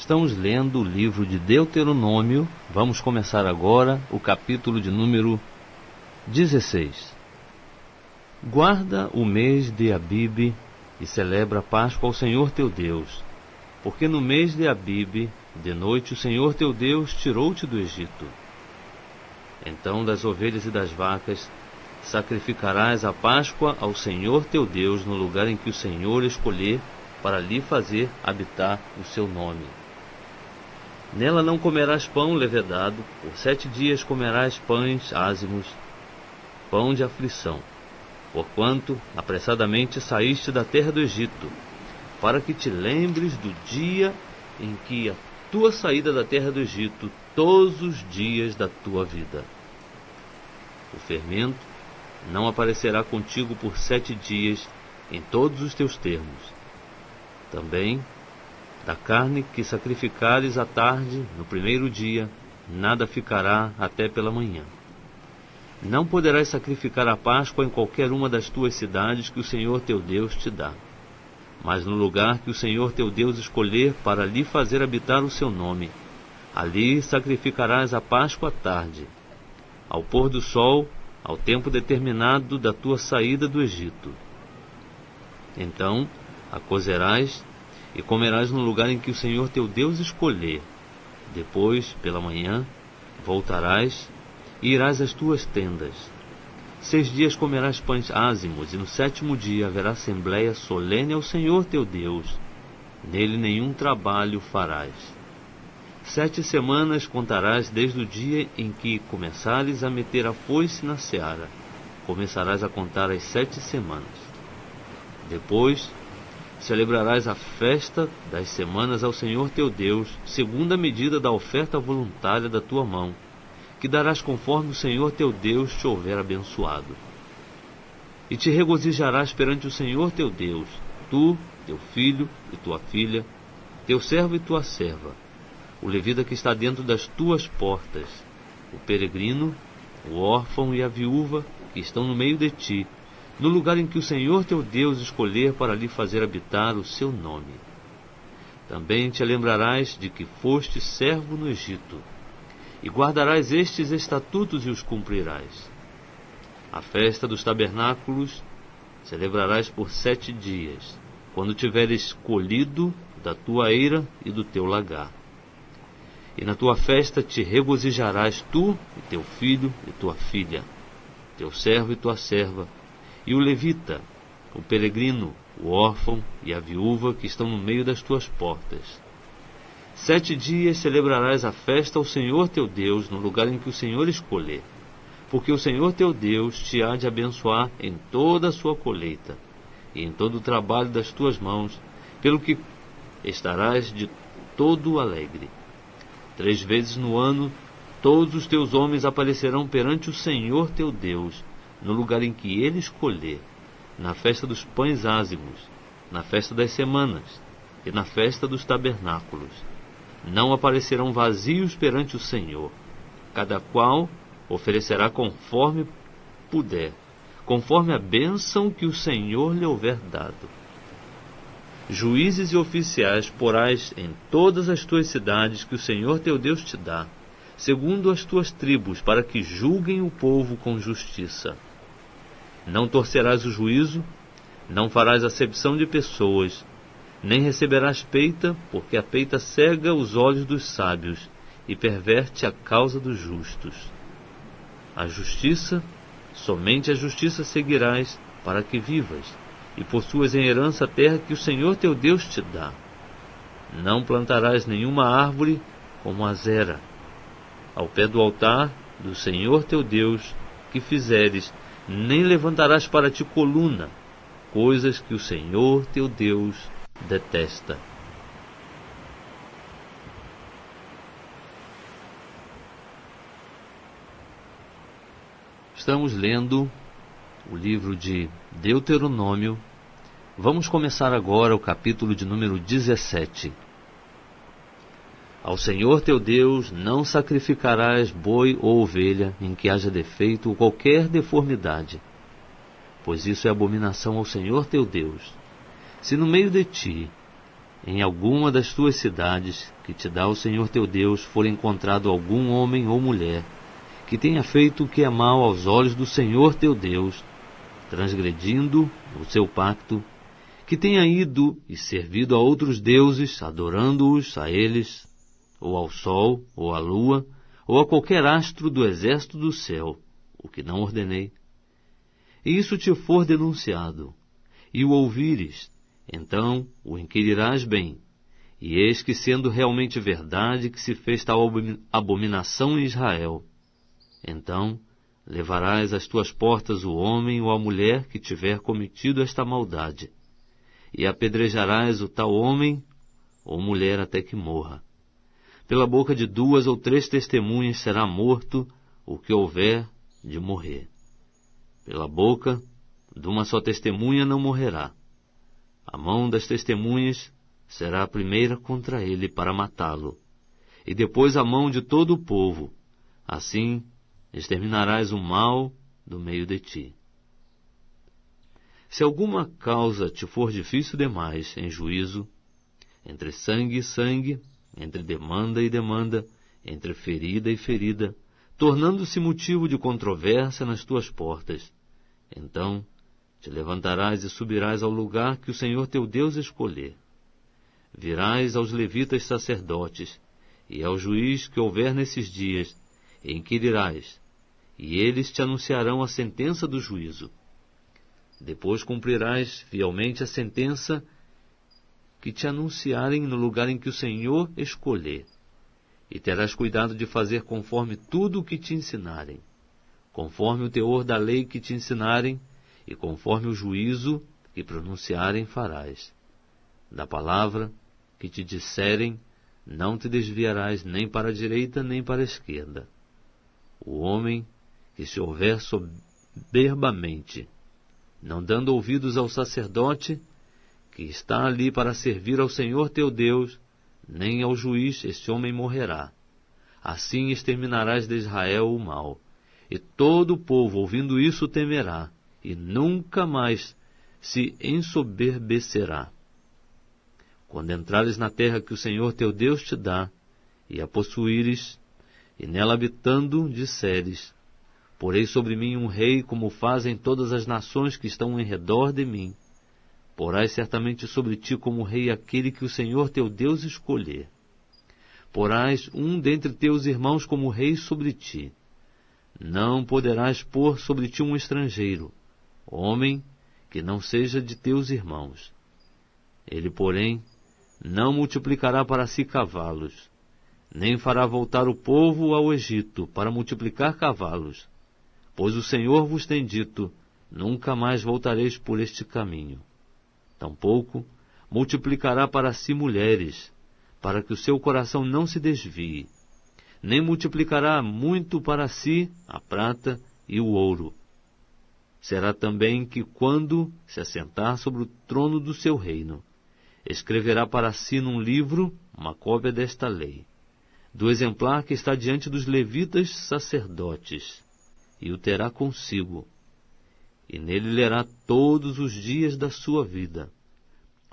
Estamos lendo o livro de Deuteronômio. Vamos começar agora o capítulo de número 16. Guarda o mês de Abibe e celebra a Páscoa ao Senhor teu Deus, porque no mês de Abibe, de noite, o Senhor teu Deus tirou-te do Egito. Então das ovelhas e das vacas sacrificarás a Páscoa ao Senhor teu Deus no lugar em que o Senhor escolher para lhe fazer habitar o seu nome. Nela não comerás pão levedado, por 7 dias comerás pães ázimos, pão de aflição, porquanto apressadamente saíste da terra do Egito, para que te lembres do dia em que a tua saída da terra do Egito, todos os dias da tua vida. O fermento não aparecerá contigo por 7 dias em todos os teus termos. Também da carne que sacrificares à tarde, no primeiro dia, nada ficará até pela manhã. Não poderás sacrificar a Páscoa em qualquer uma das tuas cidades que o Senhor teu Deus te dá, mas no lugar que o Senhor teu Deus escolher para lhe fazer habitar o seu nome. Ali sacrificarás a Páscoa à tarde, ao pôr do sol, ao tempo determinado da tua saída do Egito. Então a cozerás e comerás no lugar em que o Senhor teu Deus escolher. Depois, pela manhã, voltarás e irás às tuas tendas. 6 dias comerás pães ázimos, e no 7º dia haverá assembléia solene ao Senhor teu Deus. Nele nenhum trabalho farás. 7 semanas contarás desde o dia em que começares a meter a foice na seara. Começarás a contar as 7 semanas. Depois celebrarás a festa das semanas ao Senhor teu Deus, segundo a medida da oferta voluntária da tua mão, que darás conforme o Senhor teu Deus te houver abençoado. E te regozijarás perante o Senhor teu Deus, tu, teu filho e tua filha, teu servo e tua serva, o levita que está dentro das tuas portas, o peregrino, o órfão e a viúva que estão no meio de ti, no lugar em que o Senhor teu Deus escolher para lhe fazer habitar o seu nome. Também te lembrarás de que foste servo no Egito, e guardarás estes estatutos e os cumprirás. A festa dos tabernáculos celebrarás por 7 dias, quando tiveres colhido da tua eira e do teu lagar. E na tua festa te regozijarás tu e teu filho e tua filha, teu servo e tua serva, e o levita, o peregrino, o órfão e a viúva que estão no meio das tuas portas. 7 dias celebrarás a festa ao Senhor teu Deus no lugar em que o Senhor escolher, porque o Senhor teu Deus te há de abençoar em toda a sua colheita e em todo o trabalho das tuas mãos, pelo que estarás de todo alegre. 3 vezes no ano todos os teus homens aparecerão perante o Senhor teu Deus, no lugar em que ele escolher, na festa dos pães ázimos, na festa das semanas e na festa dos tabernáculos. Não aparecerão vazios perante o Senhor. Cada qual oferecerá conforme puder, conforme a bênção que o Senhor lhe houver dado. Juízes e oficiais porás em todas as tuas cidades que o Senhor teu Deus te dá, segundo as tuas tribos, para que julguem o povo com justiça. Não torcerás o juízo, não farás acepção de pessoas, nem receberás peita, porque a peita cega os olhos dos sábios e perverte a causa dos justos. A justiça, somente a justiça seguirás, para que vivas, e possuas em herança a terra que o Senhor teu Deus te dá. Não plantarás nenhuma árvore como azera ao pé do altar do Senhor teu Deus que fizeres, nem levantarás para ti coluna, coisas que o Senhor teu Deus detesta. Estamos lendo o livro de Deuteronômio. Vamos começar agora o capítulo de número 17. Ao Senhor teu Deus não sacrificarás boi ou ovelha em que haja defeito ou qualquer deformidade, pois isso é abominação ao Senhor teu Deus. Se no meio de ti em alguma das tuas cidades que te dá o Senhor teu Deus for encontrado algum homem ou mulher que tenha feito o que é mal aos olhos do Senhor teu Deus, transgredindo o seu pacto, que tenha ido e servido a outros deuses, adorando-os a eles, ou ao sol, ou à lua, ou a qualquer astro do exército do céu, o que não ordenei, e isso te for denunciado, e o ouvires, então o inquirirás bem, e eis que, sendo realmente verdade que se fez tal abominação em Israel, então levarás às tuas portas o homem ou a mulher que tiver cometido esta maldade, e apedrejarás o tal homem ou mulher até que morra. Pela boca de 2 ou 3 testemunhas será morto o que houver de morrer. Pela boca de uma só testemunha não morrerá. A mão das testemunhas será a primeira contra ele para matá-lo, e depois a mão de todo o povo. Assim exterminarás o mal do meio de ti. Se alguma causa te for difícil demais em juízo, entre sangue e sangue, entre demanda e demanda, entre ferida e ferida, tornando-se motivo de controvérsia nas tuas portas, então te levantarás e subirás ao lugar que o Senhor teu Deus escolher. Virás aos levitas sacerdotes e ao juiz que houver nesses dias, e inquirirás, e eles te anunciarão a sentença do juízo. Depois cumprirás fielmente a sentença que te anunciarem no lugar em que o Senhor escolher, e terás cuidado de fazer conforme tudo o que te ensinarem, conforme o teor da lei que te ensinarem, e conforme o juízo que pronunciarem farás. Da palavra que te disserem, não te desviarás nem para a direita nem para a esquerda. O homem que se houver soberbamente, não dando ouvidos ao sacerdote, que está ali para servir ao Senhor teu Deus, nem ao juiz, este homem morrerá. Assim exterminarás de Israel o mal, e todo o povo, ouvindo isso, temerá, e nunca mais se ensoberbecerá. Quando entrares na terra que o Senhor teu Deus te dá, e a possuíres, e nela habitando, disseres: porei sobre mim um rei, como fazem todas as nações que estão em redor de mim. Porás certamente sobre ti como rei aquele que o Senhor teu Deus escolher. Porás um dentre teus irmãos como rei sobre ti. Não poderás pôr sobre ti um estrangeiro, homem que não seja de teus irmãos. Ele, porém, não multiplicará para si cavalos, nem fará voltar o povo ao Egito para multiplicar cavalos, pois o Senhor vos tem dito: nunca mais voltareis por este caminho. Tampouco multiplicará para si mulheres, para que o seu coração não se desvie, nem multiplicará muito para si a prata e o ouro. Será também que, quando se assentar sobre o trono do seu reino, escreverá para si num livro uma cópia desta lei, do exemplar que está diante dos levitas sacerdotes, e o terá consigo, e nele lerá todos os dias da sua vida,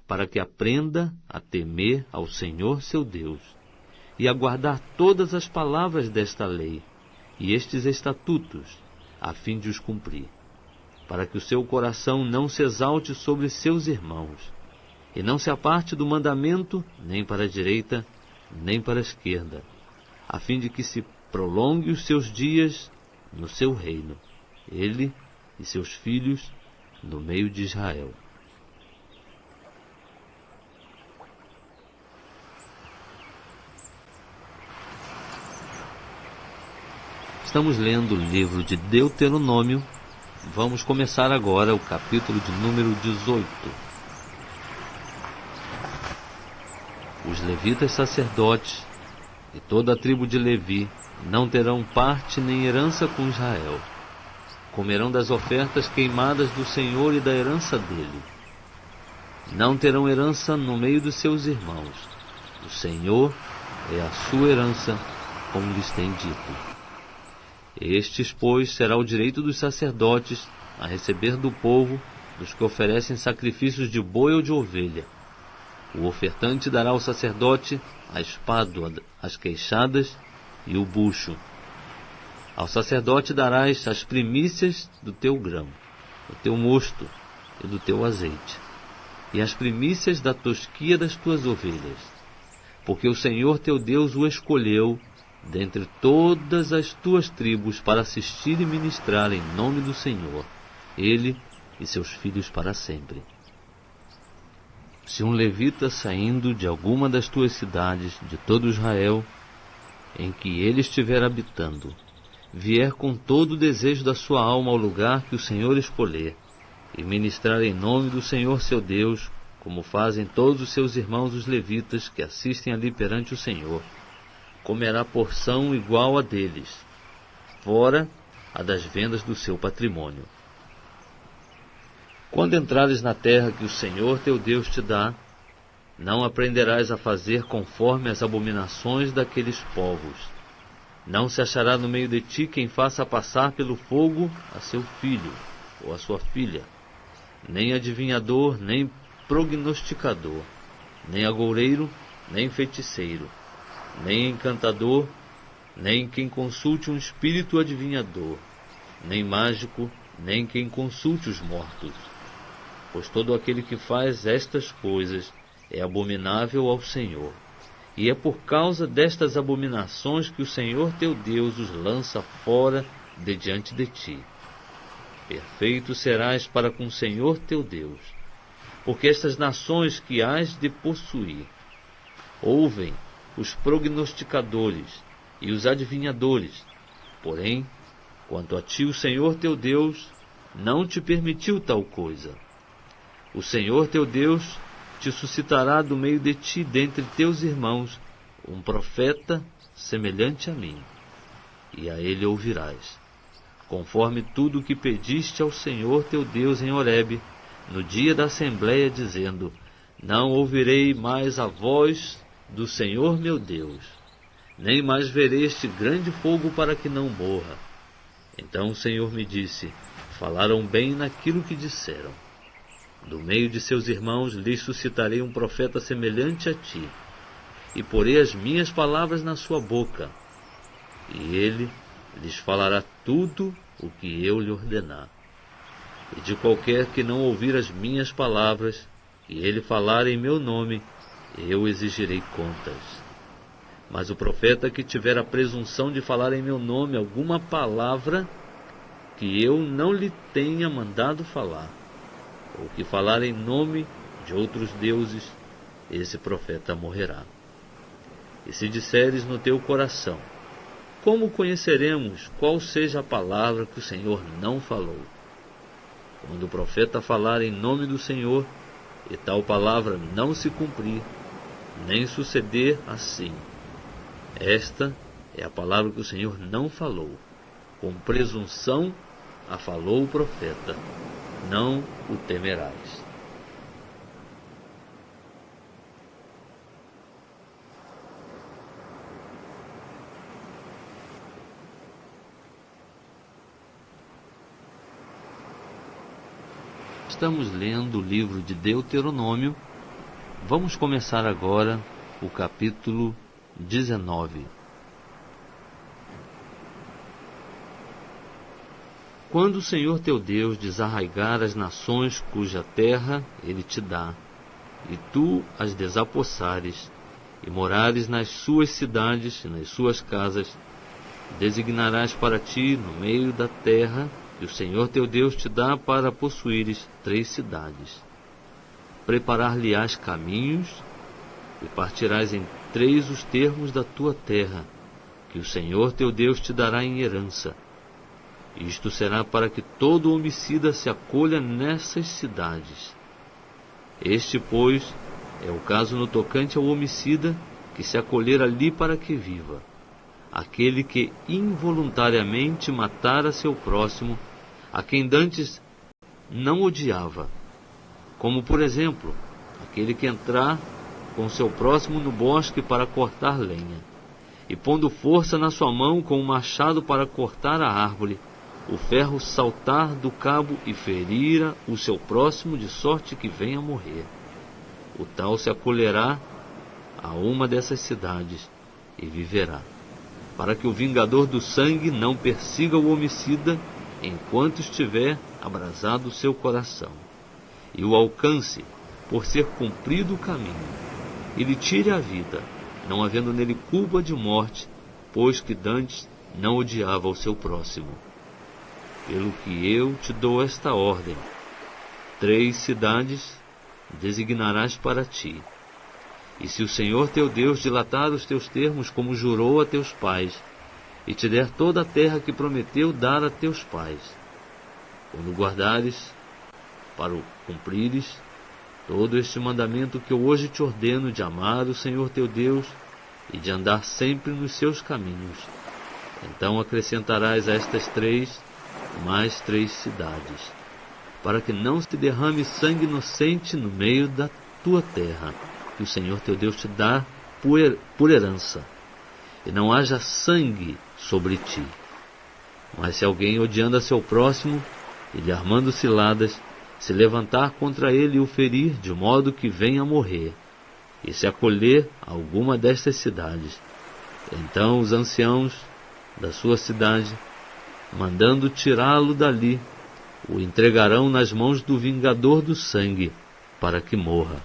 para que aprenda a temer ao Senhor seu Deus, e a guardar todas as palavras desta lei, e estes estatutos, a fim de os cumprir, para que o seu coração não se exalte sobre seus irmãos, e não se aparte do mandamento, nem para a direita, nem para a esquerda, a fim de que se prolongue os seus dias no seu reino, ele e seus filhos no meio de Israel. Estamos lendo o livro de Deuteronômio. Vamos começar agora o capítulo de número 18. Os levitas sacerdotes e toda a tribo de Levi não terão parte nem herança com Israel. Comerão das ofertas queimadas do Senhor e da herança dele. Não terão herança no meio dos seus irmãos. O Senhor é a sua herança, como lhes tem dito. Estes, pois, será o direito dos sacerdotes a receber do povo, dos que oferecem sacrifícios de boi ou de ovelha, O ofertante dará ao sacerdote a espádua, as queixadas e o bucho. Ao sacerdote darás as primícias do teu grão, do teu mosto e do teu azeite, e as primícias da tosquia das tuas ovelhas, porque o Senhor teu Deus o escolheu dentre todas as tuas tribos para assistir e ministrar em nome do Senhor, ele e seus filhos para sempre. Se um levita saindo de alguma das tuas cidades, de todo Israel, em que ele estiver habitando, vier com todo o desejo da sua alma ao lugar que o Senhor escolher, e ministrar em nome do Senhor seu Deus, como fazem todos os seus irmãos os levitas que assistem ali perante o Senhor, comerá porção igual a deles, fora a das vendas do seu patrimônio. Quando entrares na terra que o Senhor teu Deus te dá, não aprenderás a fazer conforme as abominações daqueles povos. Não se achará no meio de ti quem faça passar pelo fogo a seu filho ou a sua filha, nem adivinhador, nem prognosticador, nem agoureiro, nem feiticeiro, nem encantador, nem quem consulte um espírito adivinhador, nem mágico, nem quem consulte os mortos. Pois todo aquele que faz estas coisas é abominável ao Senhor. E é por causa destas abominações que o Senhor teu Deus os lança fora de diante de ti. Perfeito serás para com o Senhor teu Deus, porque estas nações que hás de possuir ouvem os prognosticadores e os adivinhadores, porém, quanto a ti o Senhor teu Deus não te permitiu tal coisa. O Senhor teu Deus te suscitará do meio de ti, dentre teus irmãos, um profeta semelhante a mim, e a ele ouvirás, conforme tudo o que pediste ao Senhor teu Deus em Horebe, no dia da assembleia, dizendo: não ouvirei mais a voz do Senhor meu Deus, nem mais verei este grande fogo para que não morra. Então o Senhor me disse: falaram bem naquilo que disseram. Do meio de seus irmãos lhes suscitarei um profeta semelhante a ti, e porei as minhas palavras na sua boca, e ele lhes falará tudo o que eu lhe ordenar. E de qualquer que não ouvir as minhas palavras, e ele falar em meu nome, eu exigirei contas. Mas o profeta que tiver a presunção de falar em meu nome alguma palavra que eu não lhe tenha mandado falar, ou que falar em nome de outros deuses, esse profeta morrerá. E se disseres no teu coração: como conheceremos qual seja a palavra que o Senhor não falou? Quando o profeta falar em nome do Senhor, e tal palavra não se cumprir, nem suceder assim, esta é a palavra que o Senhor não falou. Com presunção a falou o profeta, não o temerás. Estamos lendo o livro de Deuteronômio. Vamos começar agora o capítulo 19. Quando o Senhor teu Deus desarraigar as nações cuja terra ele te dá, e tu as desapossares, e morares nas suas cidades e nas suas casas, designarás para ti, no meio da terra que o Senhor teu Deus te dá para possuíres 3 cidades. Preparar-lhe-ás caminhos, e partirás em 3 os termos da tua terra, que o Senhor teu Deus te dará em herança. Isto será para que todo homicida se acolha nessas cidades. Este, pois, é o caso no tocante ao homicida que se acolher ali para que viva: aquele que involuntariamente matar a seu próximo, a quem dantes não odiava, como, por exemplo, aquele que entrar com seu próximo no bosque para cortar lenha, e pondo força na sua mão com um machado para cortar a árvore, o ferro saltar do cabo e ferira o seu próximo de sorte que venha a morrer. o tal se acolherá a uma dessas cidades e viverá, para que o vingador do sangue não persiga o homicida enquanto estiver abrasado o seu coração, e o alcance por ser cumprido o caminho, e lhe tire a vida, não havendo nele culpa de morte, pois que dantes não odiava o seu próximo. Pelo que eu te dou esta ordem: 3 cidades designarás para ti. E se o Senhor teu Deus dilatar os teus termos, como jurou a teus pais, e te der toda a terra que prometeu dar a teus pais, quando guardares, para o cumprires, todo este mandamento que eu hoje te ordeno, de amar o Senhor teu Deus e de andar sempre nos seus caminhos, então acrescentarás a estas 3 mais 3 cidades, para que não se derrame sangue inocente no meio da tua terra, que o Senhor teu Deus te dá por herança, e não haja sangue sobre ti. Mas se alguém, odiando a seu próximo e lhe armando ciladas, se levantar contra ele e o ferir, de modo que venha a morrer, e se acolher a alguma destas cidades, então os anciãos da sua cidade, mandando tirá-lo dali, o entregarão nas mãos do vingador do sangue, para que morra.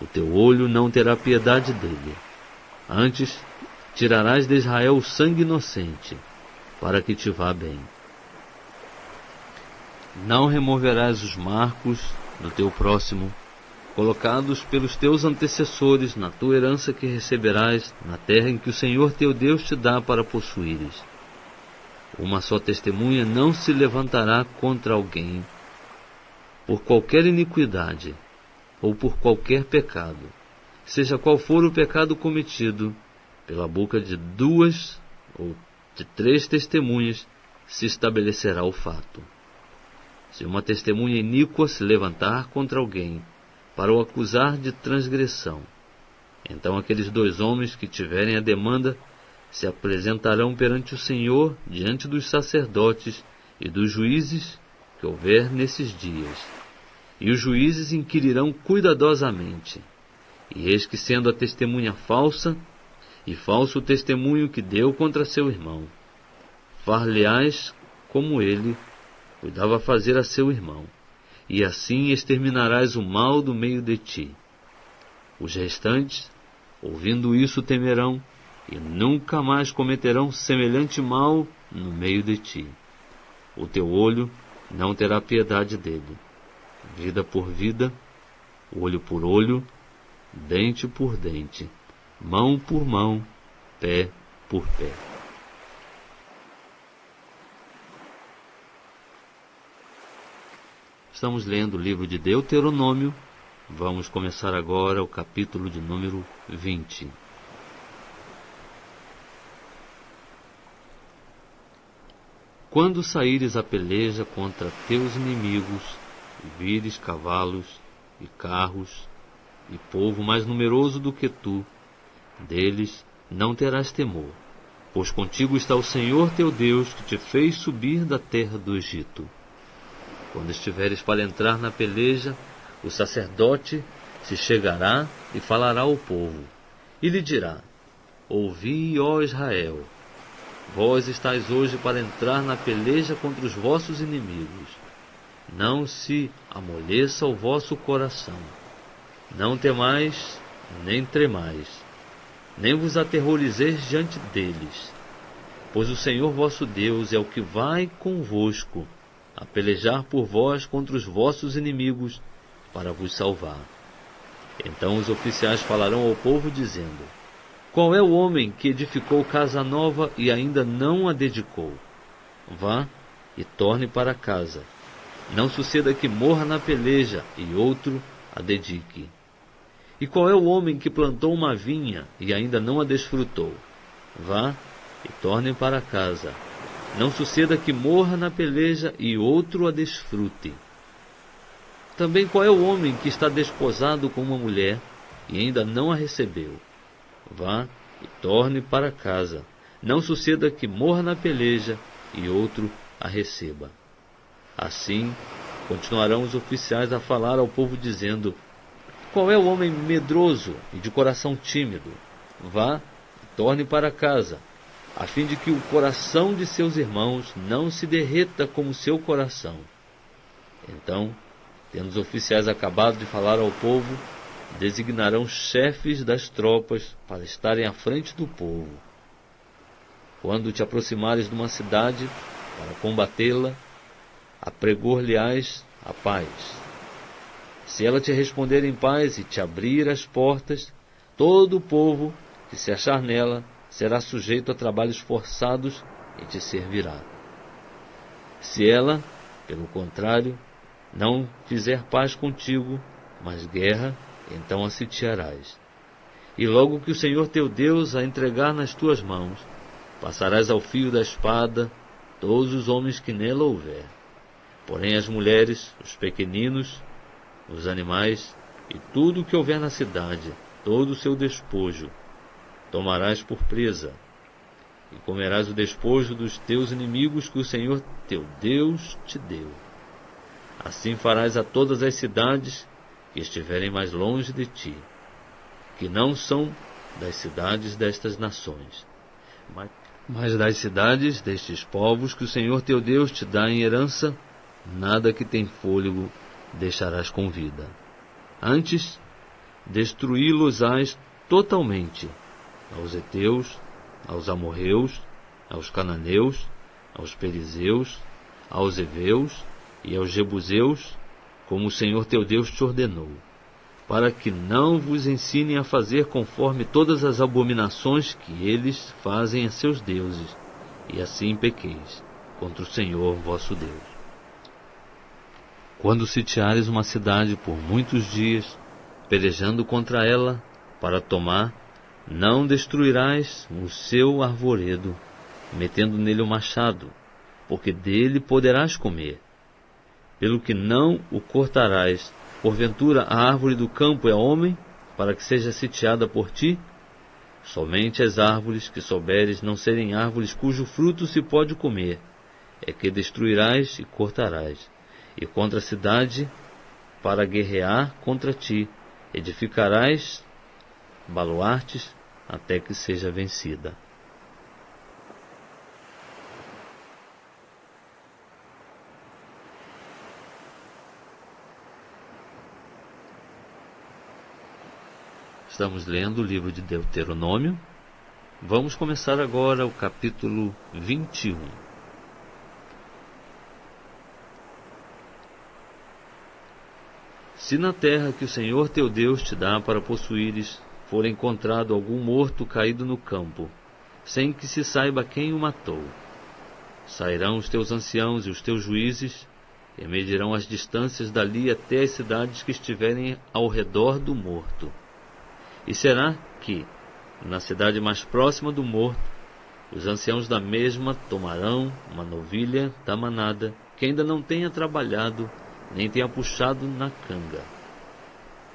O teu olho não terá piedade dele. Antes, tirarás de Israel o sangue inocente, para que te vá bem. Não removerás os marcos do teu próximo, colocados pelos teus antecessores na tua herança que receberás na terra em que o Senhor teu Deus te dá para possuíres. Uma só testemunha não se levantará contra alguém, por qualquer iniquidade, ou por qualquer pecado, seja qual for o pecado cometido, pela boca de 2 ou de 3 testemunhas se estabelecerá o fato. Se uma testemunha iníqua se levantar contra alguém, para o acusar de transgressão, então aqueles 2 homens que tiverem a demanda se apresentarão perante o Senhor diante dos sacerdotes e dos juízes que houver nesses dias. E os juízes inquirirão cuidadosamente. E eis que, sendo a testemunha falsa, e falso o testemunho que deu contra seu irmão, far-lhe-ás como ele cuidava fazer a seu irmão, e assim exterminarás o mal do meio de ti. Os restantes, ouvindo isso, temerão, e nunca mais cometerão semelhante mal no meio de ti. O teu olho não terá piedade dele. Vida por vida, olho por olho, dente por dente, mão por mão, pé por pé. Estamos lendo o livro de Deuteronômio. Vamos começar agora o capítulo de número 20. Quando saíres a peleja contra teus inimigos, e vires cavalos, e carros, e povo mais numeroso do que tu, deles não terás temor, pois contigo está o Senhor teu Deus, que te fez subir da terra do Egito. Quando estiveres para entrar na peleja, o sacerdote se chegará e falará ao povo, e lhe dirá: Ouvi, ó Israel, vós estáis hoje para entrar na peleja contra os vossos inimigos. Não se amoleça o vosso coração. Não temais, nem tremais, nem vos aterrorizeis diante deles. Pois o Senhor vosso Deus é o que vai convosco a pelejar por vós contra os vossos inimigos, para vos salvar. Então os oficiais falarão ao povo, dizendo: Qual é o homem que edificou casa nova e ainda não a dedicou? Vá e torne para casa. Não suceda que morra na peleja e outro a dedique. E qual é o homem que plantou uma vinha e ainda não a desfrutou? Vá e torne para casa. Não suceda que morra na peleja e outro a desfrute. Também qual é o homem que está desposado com uma mulher e ainda não a recebeu? Vá e torne para casa. Não suceda que morra na peleja e outro a receba. Assim, continuarão os oficiais a falar ao povo, dizendo: Qual é o homem medroso e de coração tímido? Vá e torne para casa, a fim de que o coração de seus irmãos não se derreta como seu coração. Então, tendo os oficiais acabado de falar ao povo, designarão chefes das tropas para estarem à frente do povo. Quando te aproximares de uma cidade para combatê-la, apregor-lhe-ás a paz. Se ela te responder em paz e te abrir as portas, todo o povo que se achar nela será sujeito a trabalhos forçados e te servirá. Se ela, pelo contrário, não fizer paz contigo, mas guerra, então a sitiarás. E logo que o Senhor teu Deus a entregar nas tuas mãos, passarás ao fio da espada todos os homens que nela houver. Porém as mulheres, os pequeninos, os animais e tudo o que houver na cidade, todo o seu despojo, tomarás por presa, e comerás o despojo dos teus inimigos que o Senhor teu Deus te deu. Assim farás a todas as cidades que estiverem mais longe de ti, que não são das cidades destas nações, mas das cidades destes povos que o Senhor teu Deus te dá em herança, nada que tem fôlego deixarás com vida. Antes, destruí-los-ás totalmente, aos heteus, aos amorreus, aos cananeus, aos perizeus, aos heveus e aos jebuseus, como o Senhor teu Deus te ordenou, para que não vos ensinem a fazer conforme todas as abominações que eles fazem a seus deuses, e assim pequeis contra o Senhor vosso Deus. Quando sitiares uma cidade por muitos dias, pelejando contra ela para tomar, não destruirás o seu arvoredo, metendo nele o machado, porque dele poderás comer. Pelo que não o cortarás, porventura a árvore do campo é homem, para que seja sitiada por ti? Somente as árvores que souberes não serem árvores cujo fruto se pode comer, é que destruirás e cortarás. E contra a cidade, para guerrear contra ti, edificarás baluartes até que seja vencida. Estamos lendo o livro de Deuteronômio. Vamos começar agora o capítulo 21. Se na terra que o Senhor teu Deus te dá para possuíres, for encontrado algum morto caído no campo, sem que se saiba quem o matou, sairão os teus anciãos e os teus juízes, e medirão as distâncias dali até as cidades que estiverem ao redor do morto. E será que, na cidade mais próxima do morto, os anciãos da mesma tomarão uma novilha da manada, que ainda não tenha trabalhado, nem tenha puxado na canga.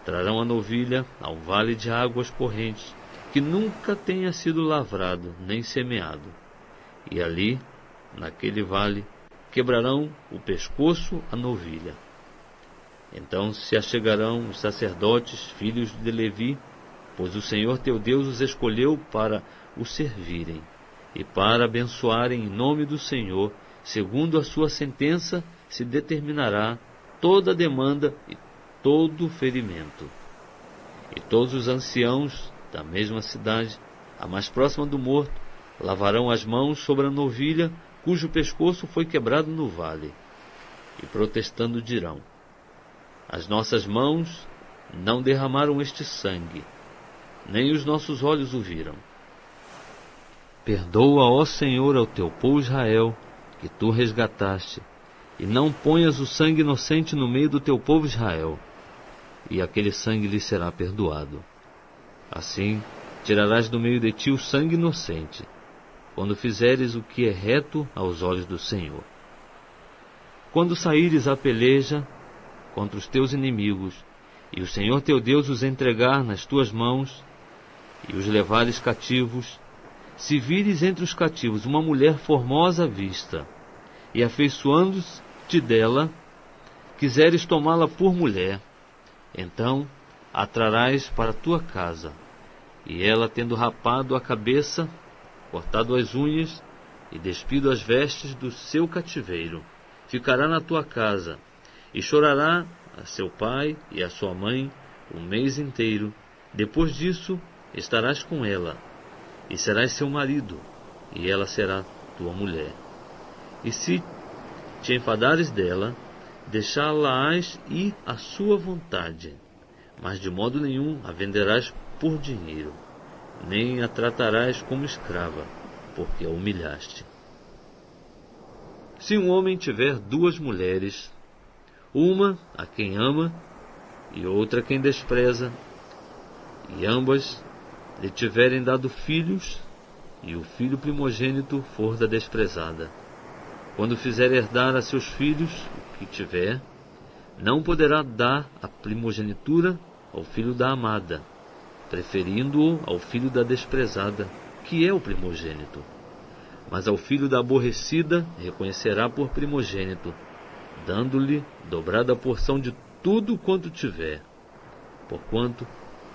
Trarão a novilha ao vale de águas correntes, que nunca tenha sido lavrado, nem semeado. E ali, naquele vale, quebrarão o pescoço à novilha. Então se achegarão os sacerdotes, filhos de Levi, pois o Senhor teu Deus os escolheu para o servirem, e para abençoarem em nome do Senhor, segundo a sua sentença, se determinará toda demanda e todo ferimento. E todos os anciãos da mesma cidade, a mais próxima do morto, lavarão as mãos sobre a novilha, cujo pescoço foi quebrado no vale, e protestando dirão: as nossas mãos não derramaram este sangue, nem os nossos olhos o viram. Perdoa, ó Senhor, ao teu povo Israel, que tu resgataste, e não ponhas o sangue inocente no meio do teu povo Israel, e aquele sangue lhe será perdoado. Assim tirarás do meio de ti o sangue inocente, quando fizeres o que é reto aos olhos do Senhor. Quando saíres à peleja contra os teus inimigos, e o Senhor teu Deus os entregar nas tuas mãos, e os levares cativos, se vires entre os cativos uma mulher formosa à vista, e afeiçoando-te dela, quiseres tomá-la por mulher, então a trarás para a tua casa, e ela, tendo rapado a cabeça, cortado as unhas e despido as vestes do seu cativeiro, ficará na tua casa, e chorará a seu pai e a sua mãe um mês inteiro. Depois disso estarás com ela, e serás seu marido, e ela será tua mulher. E se te enfadares dela, deixá-la-ás ir à sua vontade, mas de modo nenhum a venderás por dinheiro, nem a tratarás como escrava, porque a humilhaste. Se um homem tiver duas mulheres, uma a quem ama e outra a quem despreza, e ambas lhe tiverem dado filhos, e o filho primogênito for da desprezada, quando fizer herdar a seus filhos o que tiver, não poderá dar a primogenitura ao filho da amada, preferindo-o ao filho da desprezada, que é o primogênito. Mas ao filho da aborrecida reconhecerá por primogênito, dando-lhe dobrada porção de tudo quanto tiver, porquanto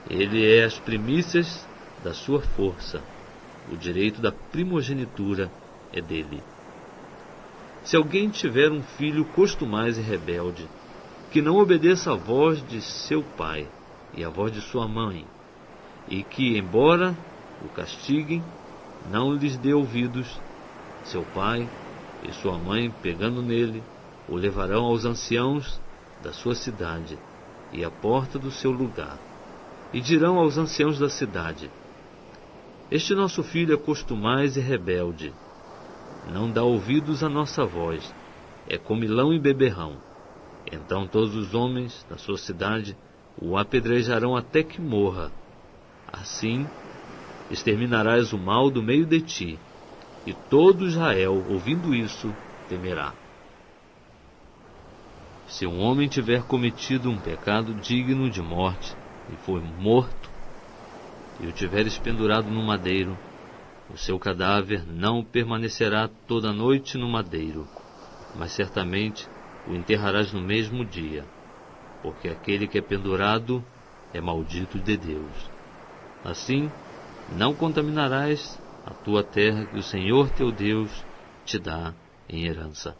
ele é as primícias da sua força. O direito da primogenitura é dele. Se alguém tiver um filho costumaz e rebelde, que não obedeça à voz de seu pai e à voz de sua mãe, e que, embora o castiguem, não lhes dê ouvidos, seu pai e sua mãe, pegando nele, o levarão aos anciãos da sua cidade e à porta do seu lugar, e dirão aos anciãos da cidade: este nosso filho é costumaz e rebelde, não dá ouvidos à nossa voz, é comilão e beberrão. Então todos os homens da sua cidade o apedrejarão até que morra. Assim exterminarás o mal do meio de ti, e todo Israel, ouvindo isso, temerá. Se um homem tiver cometido um pecado digno de morte, e for morto, e o tiveres pendurado no madeiro, o seu cadáver não permanecerá toda a noite no madeiro, mas certamente o enterrarás no mesmo dia, porque aquele que é pendurado é maldito de Deus. Assim, não contaminarás a tua terra que o Senhor teu Deus te dá em herança.